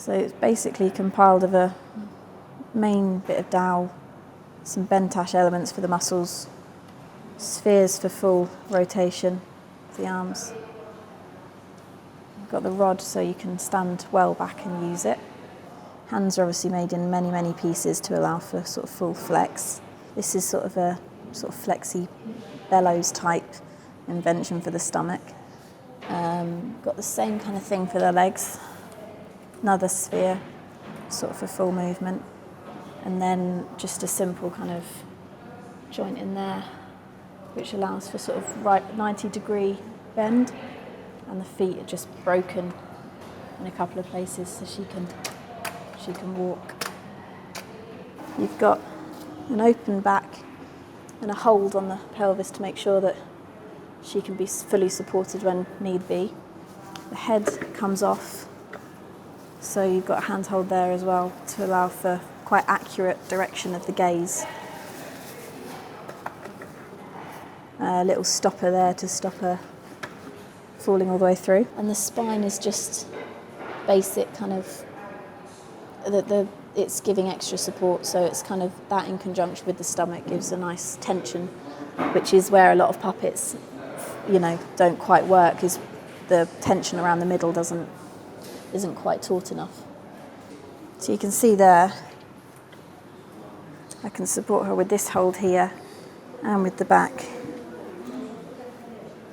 So it's basically compiled of a main bit of dowel, some bent ash elements for the muscles, spheres for full rotation of the arms. You've got the rod so you can stand well back and use it. Hands are obviously made in many, many pieces to allow for sort of full flex. This is sort of a sort of flexi bellows type invention for the stomach. Got the same kind of thing for the legs. Another sphere, sort of for full movement. And then just a simple kind of joint in there, which allows for sort of right 90-degree bend. And the feet are just broken in a couple of places so she can walk. You've got an open back and a hold on the pelvis to make sure that she can be fully supported when need be. The head comes off, so you've got a handhold there as well to allow for quite accurate direction of the gaze. A little stopper there to stop her falling all the way through. And the spine is just basic kind of, it's giving extra support, so it's kind of that in conjunction with the stomach gives a nice tension, which is where a lot of puppets, don't quite work, is the tension around the middle isn't quite taut enough. So you can see there, I can support her with this hold here and with the back.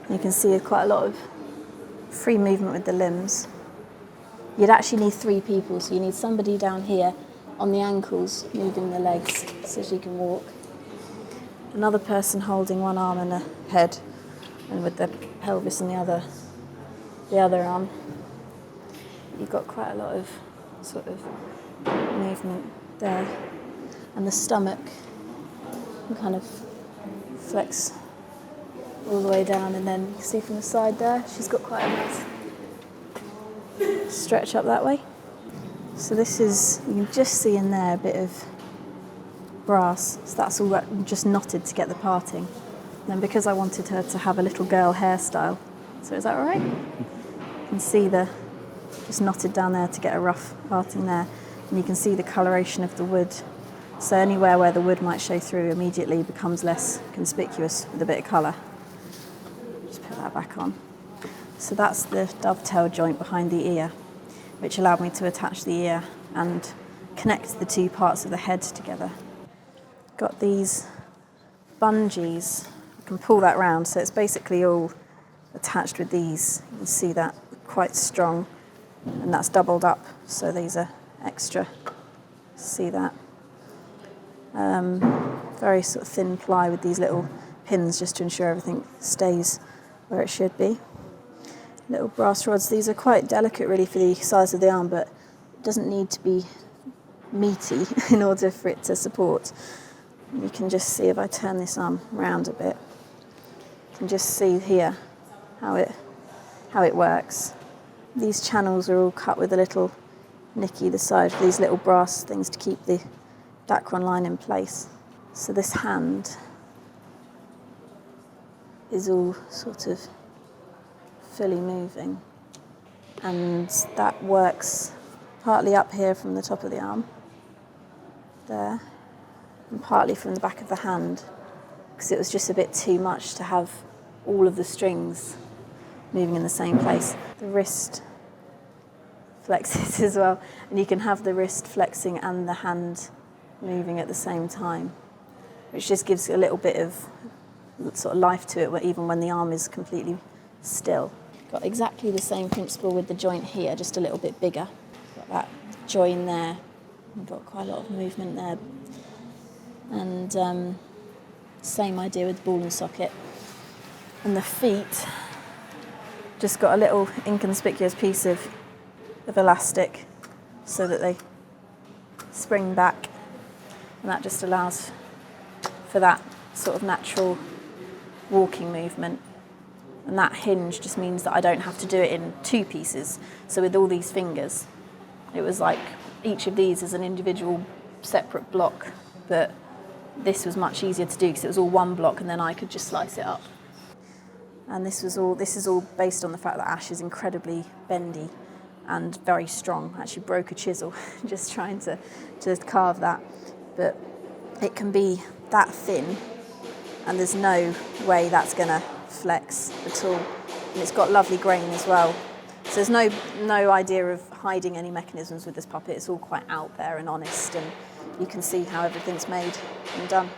You can see quite a lot of free movement with the limbs. You'd actually need 3 people, so you need somebody down here on the ankles moving the legs so she can walk. Another person holding one arm and a head, and with the pelvis and the other arm. You've got quite a lot of sort of movement there. And the stomach can kind of flex all the way down, and then you can see from the side there, she's got quite a nice stretch up that way. So this is, you can just see in there a bit of brass, so that's all just knotted to get the parting. And then because I wanted her to have a little girl hairstyle, so is that all right? You can see just knotted down there to get a rough parting there, and you can see the coloration of the wood. So anywhere where the wood might show through immediately becomes less conspicuous with a bit of colour. Just put that back on. So that's the dovetail joint behind the ear, which allowed me to attach the ear and connect the 2 parts of the head together. Got these bungees. I can pull that round, so it's basically all attached with these. You can see that quite strong, and that's doubled up, so these are extra. See that? Very sort of thin ply with these little pins just to ensure everything stays where it should be. Little brass rods. These are quite delicate really for the size of the arm, but it doesn't need to be meaty in order for it to support. You can just see if I turn this arm round a bit, you can just see here how it works. These channels are all cut with a little nicky the side for these little brass things to keep the dacron line in place. So this hand is all sort of fully moving, and that works partly up here from the top of the arm there, and partly from the back of the hand, because it was just a bit too much to have all of the strings moving in the same place. The wrist flexes as well, and you can have the wrist flexing and the hand moving at the same time, which just gives a little bit of sort of life to it, even when the arm is completely still. Got exactly the same principle with the joint here, just a little bit bigger. Got that join there, we've got quite a lot of movement there. And same idea with the ball and socket. And the feet, just got a little inconspicuous piece of elastic so that they spring back, and that just allows for that sort of natural walking movement. And that hinge just means that I don't have to do it in 2 pieces. So with all these fingers, it was like each of these is an individual separate block, but this was much easier to do because it was all one block, and then I could just slice it up. And this is all based on the fact that ash is incredibly bendy, and very strong. Actually broke a chisel just trying to carve that. But it can be that thin, and there's no way that's going to flex at all. And it's got lovely grain as well. So there's no idea of hiding any mechanisms with this puppet. It's all quite out there and honest, and you can see how everything's made and done.